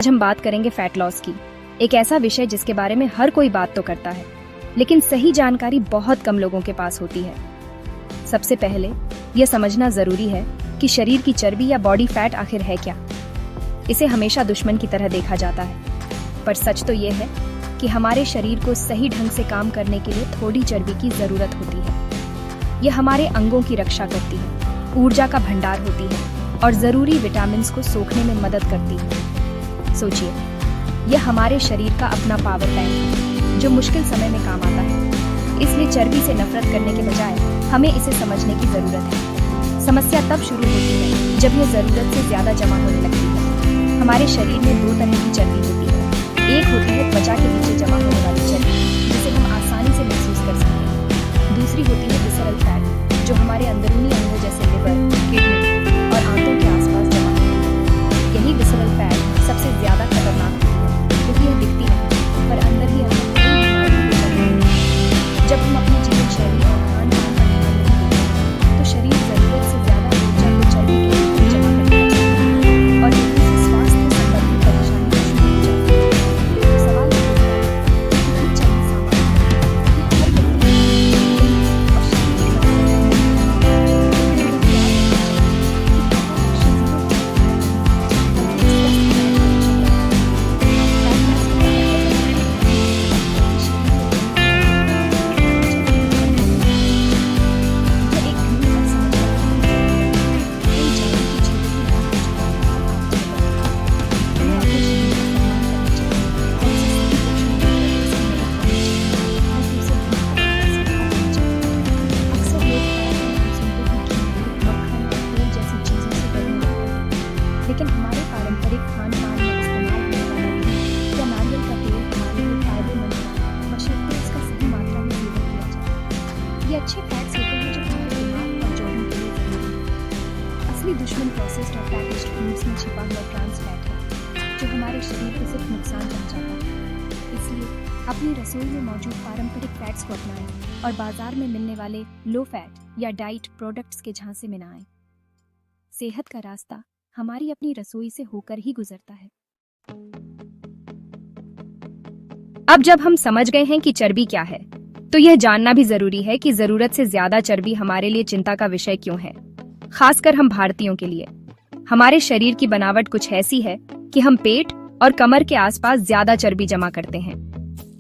आज हम बात करेंगे फैट लॉस की, एक ऐसा विषय जिसके बारे में हर कोई बात तो करता है, लेकिन सही जानकारी बहुत कम लोगों के पास होती है। सबसे पहले यह समझना जरूरी है कि शरीर की चर्बी या बॉडी फैट आखिर है क्या। इसे हमेशा दुश्मन की तरह देखा जाता है, पर सच तो यह है कि हमारे शरीर को सही ढंग से काम करने के लिए थोड़ी चर्बी की जरूरत होती है। यह हमारे अंगों की रक्षा करती है, ऊर्जा का भंडार होती है और जरूरी विटामिन को सोखने में मदद करती है। सोचिए, यह हमारे शरीर का अपना पावर टैंक है जो मुश्किल समय में काम आता है। इसलिए चर्बी से नफरत करने के बजाय हमें इसे समझने की जरूरत है। समस्या तब शुरू होती है जब यह जरूरत से ज्यादा जमा होने लगती है। हमारे शरीर में दो तरह की चर्बी होती है। एक होती है त्वचा के नीचे जमा होने वाली चर्बी, जिसे हम आसानी से महसूस कर सकते हैं। दूसरी होती है विसरल फैट, जो हमारे अंदरूनी अंगों जैसे लिवर, किडनी और आंतों के आसपास जमा होती है। यही विसरल फैट सबसे ज्यादा खतरनाक होती है, क्योंकि यह दिखती नहीं पर अंदर ही अंदर कई बीमारियों को जन्म देती है। जब हम अपनी जीवन शैली और खान पान पर ध्यान नहीं देते हैं, तो शरीर जरूरत से ज्यादा ऊर्जा को चर्बी के रूप में जमा करने लगता है और यहीं से स्वास्थ्य संबंधी परेशानियां शुरू हो जाती हैं। तो सवाल ये उठता है कि कितनी चर्बी सामान्य है? हर व्यक्ति और शरीर के लेकिन हमारे पारंपरिक खान पान में इस्तेमाल होने वाला घी या नारियल का तेल हमारे लिए फायदेमंद है, बशर्ते इसका सही मात्रा में सेवन किया जाए। ये अच्छे फैट्स होते हैं जो हमारे दिमाग और जोड़ों के लिए जरूरी है। असली दुश्मन प्रोसेस्ड और पैकेज्ड फूड्स में छिपा हुआ ट्रांस फैट है, जो हमारे शरीर को सिर्फ नुकसान पहुंचाता है। इसलिए अपनी रसोई में मौजूद पारंपरिक फैट्स को अपनाएं और बाजार में मिलने वाले लो फैट या डाइट प्रोडक्ट्स के झांसे में न आएं। सेहत का रास्ता हमारी अपनी रसोई से होकर ही गुजरता है। अब जब हम समझ गए हैं कि चर्बी क्या है, तो यह जानना भी जरूरी है कि जरूरत से ज्यादा चर्बी हमारे लिए चिंता का विषय क्यों है। खासकर हम भारतीयों के लिए हमारे शरीर की बनावट कुछ ऐसी है कि हम पेट और कमर के आसपास ज्यादा चर्बी जमा करते हैं।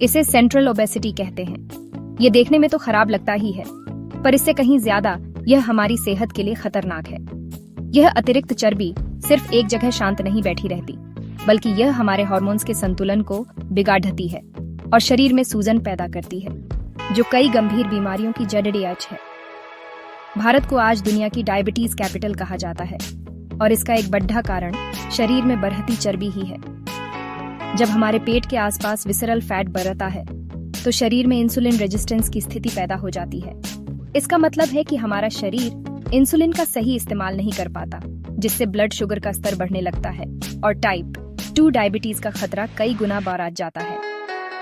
इसे सेंट्रल ओबेसिटी कहते हैं। ये देखने में तो खराब लगता ही है, पर इससे कहीं ज्यादा यह हमारी सेहत के लिए खतरनाक है। यह अतिरिक्त चर्बी सिर्फ एक जगह शांत नहीं बैठी रहती, बल्कि यह हमारे हार्मोन्स के संतुलन को बिगाड़ती है और शरीर में सूजन पैदा करती है, जो कई गंभीर बीमारियों की जड़ है। भारत को आज दुनिया की डायबिटीज कैपिटल कहा जाता है और इसका एक बड़ा कारण शरीर में बढ़ती चर्बी ही है। जब हमारे पेट के आसपास विसरल फैट बढ़ता है, तो शरीर में इंसुलिन रेजिस्टेंस की स्थिति पैदा हो जाती है। इसका मतलब है कि हमारा शरीर इंसुलिन का सही इस्तेमाल नहीं कर पाता, जिससे ब्लड शुगर का स्तर बढ़ने लगता है और टाइप 2 डायबिटीज का खतरा कई गुना बढ़ जाता है।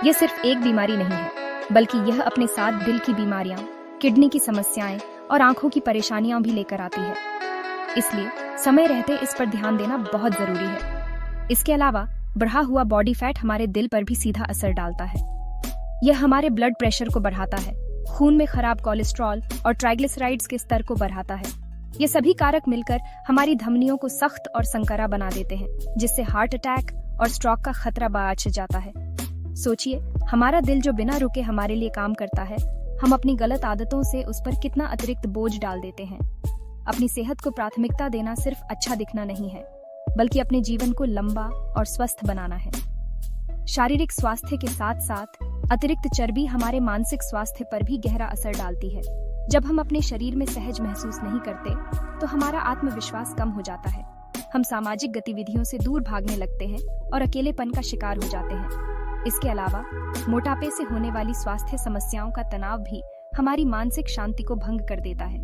यह सिर्फ एक बीमारी नहीं है, बल्कि यह अपने साथ दिल की बीमारियां, किडनी की समस्याएं और आंखों की परेशानियां भी लेकर आती है। इसलिए समय रहते इस पर ध्यान देना बहुत जरूरी है। इसके अलावा बढ़ा हुआ बॉडी फैट हमारे दिल पर भी सीधा असर डालता है। यह हमारे ब्लड प्रेशर को बढ़ाता है, खून में खराब कोलेस्ट्रॉल और ट्राइग्लिसराइड्स के स्तर को बढ़ाता है। ये सभी कारक मिलकर हमारी धमनियों को सख्त और संकरा बना देते हैं, जिससे हार्ट अटैक और स्ट्रोक का खतरा बढ़ जाता है। सोचिए, हमारा दिल जो बिना रुके हमारे लिए काम करता है, हम अपनी गलत आदतों से उस पर कितना अतिरिक्त बोझ डाल देते हैं। अपनी सेहत को प्राथमिकता देना सिर्फ अच्छा दिखना नहीं है, बल्कि अपने जीवन को लंबा और स्वस्थ बनाना है। शारीरिक स्वास्थ्य के साथ साथ अतिरिक्त चर्बी हमारे मानसिक स्वास्थ्य पर भी गहरा असर डालती है। जब हम अपने शरीर में सहज महसूस नहीं करते, तो हमारा आत्मविश्वास कम हो जाता है। हम सामाजिक गतिविधियों से दूर भागने लगते हैं और अकेलेपन का शिकार हो जाते हैं। इसके अलावा मोटापे से होने वाली स्वास्थ्य समस्याओं का तनाव भी हमारी मानसिक शांति को भंग कर देता है।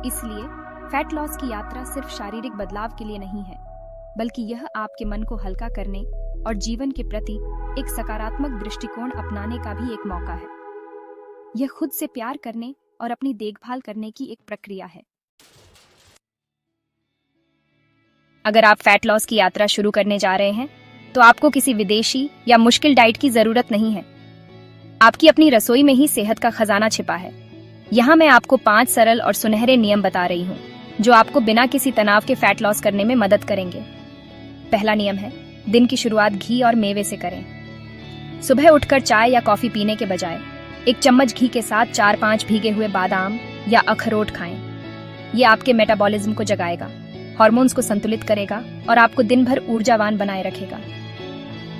इसलिए फैट लॉस की यात्रा सिर्फ शारीरिक बदलाव के लिए नहीं है, बल्कि यह आपके मन को हल्का करने और जीवन के प्रति एक सकारात्मक दृष्टिकोण अपनाने का भी एक मौका है। यह खुद से प्यार करने और अपनी देखभाल करने की एक प्रक्रिया है। अगर आप फैट लॉस की यात्रा शुरू करने जा रहे हैं, तो आपको किसी विदेशी या मुश्किल डाइट की जरूरत नहीं है। आपकी अपनी रसोई में ही सेहत का खजाना छिपा है। यहाँ मैं आपको 5 सरल और सुनहरे नियम बता रही हूँ जो आपको बिना किसी तनाव के फैट लॉस करने में मदद करेंगे। पहला नियम है, दिन की शुरुआत घी और मेवे से करें। सुबह उठकर चाय या कॉफी पीने के बजाय 1 चम्मच घी के साथ 4-5 भीगे हुए बादाम या अखरोट खाएं। ये आपके मेटाबॉलिज्म को जगाएगा, हार्मोन्स को संतुलित करेगा और आपको दिन भर ऊर्जावान बनाए रखेगा।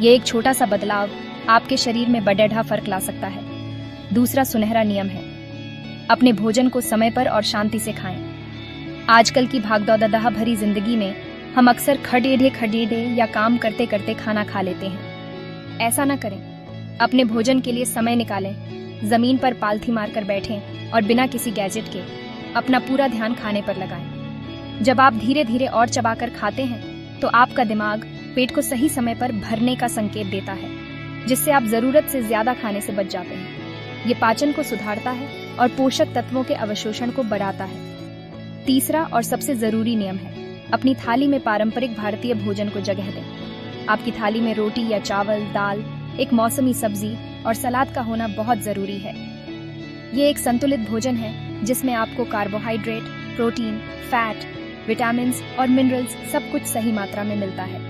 ये एक छोटा सा बदलाव आपके शरीर में बड़ेढ़ा फर्क ला सकता है। दूसरा सुनहरा नियम है, अपने भोजन को समय पर और शांति से खाएं। आजकल की भागदौड़ भरी जिंदगी में हम अक्सर खड़ेढ़े या काम करते करते खाना खा लेते हैं। ऐसा ना करें। अपने भोजन के लिए समय निकालें, जमीन पर पालथी मारकर बैठें और बिना किसी गैजेट के अपना पूरा ध्यान खाने पर लगाएं। जब आप धीरे धीरे और चबाकर खाते हैं तो आपका दिमाग पेट को सही समय पर भरने का संकेत देता है, जिससे आप जरूरत से ज्यादा खाने से बच जाते हैं। ये पाचन को सुधारता है और पोषक तत्वों के अवशोषण को बढ़ाता है। तीसरा और सबसे जरूरी नियम है, अपनी थाली में पारंपरिक भारतीय भोजन को जगह दें। आपकी थाली में रोटी या चावल, दाल, एक मौसमी सब्जी और सलाद का होना बहुत जरूरी है। ये एक संतुलित भोजन है जिसमें आपको कार्बोहाइड्रेट, प्रोटीन, फैट, विटामिन और मिनरल्स सब कुछ सही मात्रा में मिलता है।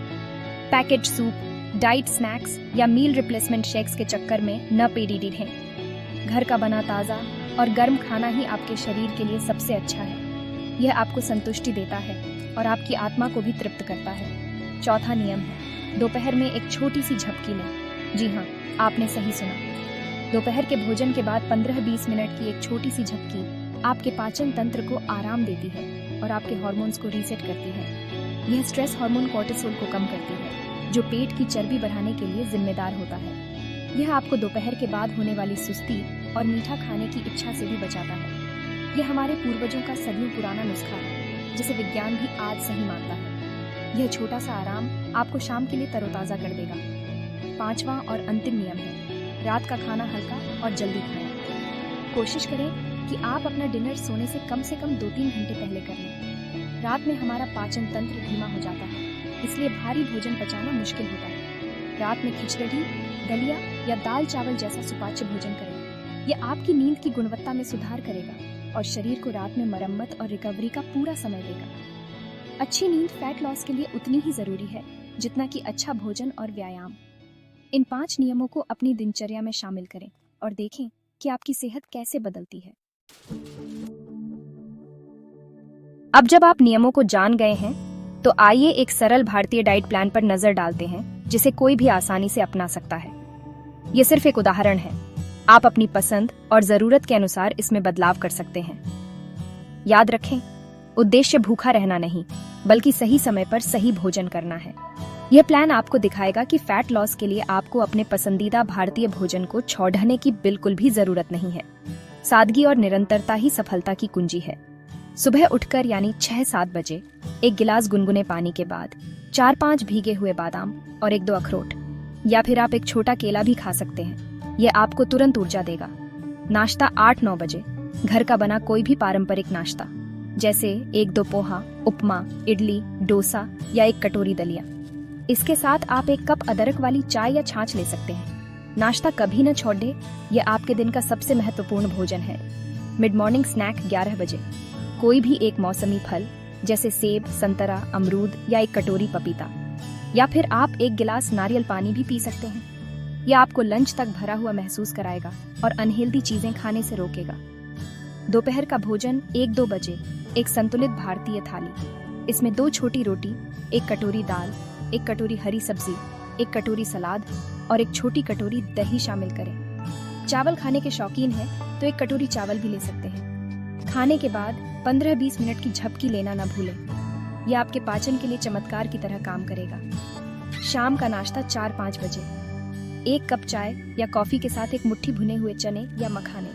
पैकेज सूप, डाइट स्नैक्स या मील रिप्लेसमेंट शेक्स के चक्कर में न पेड़ी रहें। घर का बना ताज़ा और गर्म खाना ही आपके शरीर के लिए सबसे अच्छा है। यह आपको संतुष्टि देता है और आपकी आत्मा को भी तृप्त करता है। चौथा नियम है, दोपहर में एक छोटी सी झपकी लें। जी हाँ, आपने सही सुना। दोपहर के भोजन के बाद 15-20 मिनट की एक छोटी सी झपकी आपके पाचन तंत्र को आराम देती है और आपके हार्मोन्स को रीसेट करती है। यह स्ट्रेस हार्मोन कोर्टिसोल को कम करती है, जो पेट की चर्बी बढ़ाने के लिए जिम्मेदार होता है। यह आपको दोपहर के बाद होने वाली सुस्ती और मीठा खाने की इच्छा से भी बचाता है। यह हमारे पूर्वजों का सदियों पुराना नुस्खा है, जिसे विज्ञान भी आज सही मानता है। यह छोटा सा आराम आपको शाम के लिए तरोताजा कर देगा। पांचवा और अंतिम नियम है, रात का खाना हल्का और जल्दी खाएं। कोशिश करें कि आप अपना डिनर सोने से कम 2-3 घंटे पहले कर लें। रात में हमारा पाचन तंत्र धीमा हो जाता है, इसलिए भारी भोजन पचाना मुश्किल होता है। रात में खिचड़ी, दलिया या दाल चावल जैसा सुपाच्य भोजन करें। यह आपकी नींद की गुणवत्ता में सुधार करेगा और शरीर को रात में मरम्मत और रिकवरी का पूरा समय देगा। अच्छी नींद फैट लॉस के लिए उतनी ही जरूरी है जितना कि अच्छा भोजन और व्यायाम। इन 5 नियमों को अपनी दिनचर्या में शामिल करें और देखें कि आपकी सेहत कैसे बदलती है। अब जब आप नियमों को जान गए हैं, तो आइए एक सरल भारतीय डाइट प्लान पर नजर डालते हैं जिसे कोई भी आसानी से अपना सकता है। ये सिर्फ एक उदाहरण है। आप अपनी पसंद और जरूरत के अनुसार इसमें बदलाव कर सकते हैं। याद रखें, उद्देश्य भूखा रहना नहीं, बल्कि सही समय पर सही भोजन करना है। यह प्लान आपको दिखाएगा कि फैट लॉस के लिए आपको अपने पसंदीदा भारतीय भोजन को छोड़ने की बिल्कुल भी जरूरत नहीं है। सादगी और निरंतरता ही सफलता की कुंजी है। सुबह उठकर यानी 6-7 बजे 1 गिलास गुनगुने पानी के बाद 4-5 भीगे हुए बादाम और 1-2 अखरोट, या फिर आप एक छोटा केला भी खा सकते हैं। यह आपको तुरंत ऊर्जा देगा। नाश्ता 8-9 बजे, घर का बना कोई भी पारंपरिक नाश्ता, जैसे 1-2 पोहा, उपमा, इडली, डोसा या 1 कटोरी दलिया। इसके साथ आप 1 कप अदरक वाली चाय या छाछ ले सकते हैं। नाश्ता कभी न छोड़े, यह आपके दिन का सबसे महत्वपूर्ण भोजन है। मिड मॉर्निंग स्नैक 11 बजे, कोई भी एक मौसमी फल जैसे सेब, संतरा, अमरूद या 1 कटोरी पपीता, या फिर आप 1 गिलास नारियल पानी भी पी सकते हैं। यह आपको लंच तक भरा हुआ महसूस कराएगा और अनहेल्दी चीजें खाने से रोकेगा। दोपहर का भोजन 1-2 बजे, एक संतुलित भारतीय थाली। इसमें 2 छोटी रोटी, 1 कटोरी दाल, 1 कटोरी हरी सब्जी, 1 कटोरी सलाद और 1 छोटी कटोरी दही शामिल करें। चावल खाने के शौकीन हैं तो 1 कटोरी चावल भी ले सकते हैं। खाने के बाद 15-20 मिनट की झपकी लेना न भूलें। यह आपके पाचन के लिए चमत्कार की तरह काम करेगा। शाम का नाश्ता 4-5 बजे, 1 कप चाय या कॉफी के साथ 1 मुट्ठी भुने हुए चने या मखाने।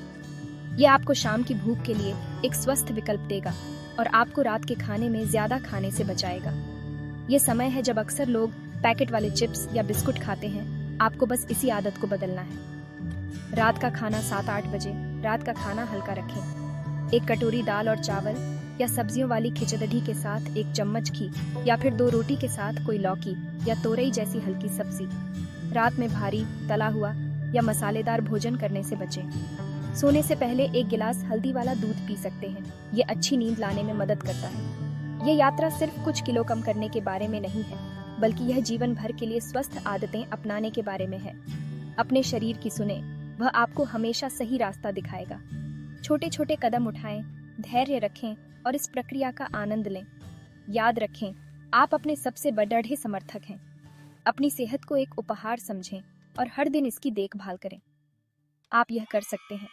यह आपको शाम की भूख के लिए एक स्वस्थ विकल्प देगा और आपको रात के खाने में ज्यादा खाने से बचाएगा। ये समय है जब अक्सर लोग पैकेट वाले चिप्स या बिस्कुट खाते हैं। आपको बस इसी आदत को बदलना है। रात का खाना 7-8 बजे, रात का खाना हल्का रखें। 1 कटोरी दाल और चावल, या सब्जियों वाली खिचड़ी के साथ एक चम्मच घी, या फिर 2 रोटी के साथ कोई लौकी या तोरई जैसी हल्की सब्जी। रात में भारी, तला हुआ या मसालेदार भोजन करने से बचें। सोने से पहले 1 गिलास हल्दी वाला दूध पी सकते हैं। ये अच्छी नींद लाने में मदद करता है। ये यात्रा सिर्फ कुछ किलो कम करने के बारे में नहीं है, बल्कि यह जीवन भर के लिए स्वस्थ आदतें अपनाने के बारे में है। अपने शरीर की सुने, वह आपको हमेशा सही रास्ता दिखाएगा। छोटे छोटे कदम उठाएं, धैर्य रखें और इस प्रक्रिया का आनंद लें। याद रखें, आप अपने सबसे बड़े समर्थक हैं। अपनी सेहत को एक उपहार समझें और हर दिन इसकी देखभाल करें। आप यह कर सकते हैं।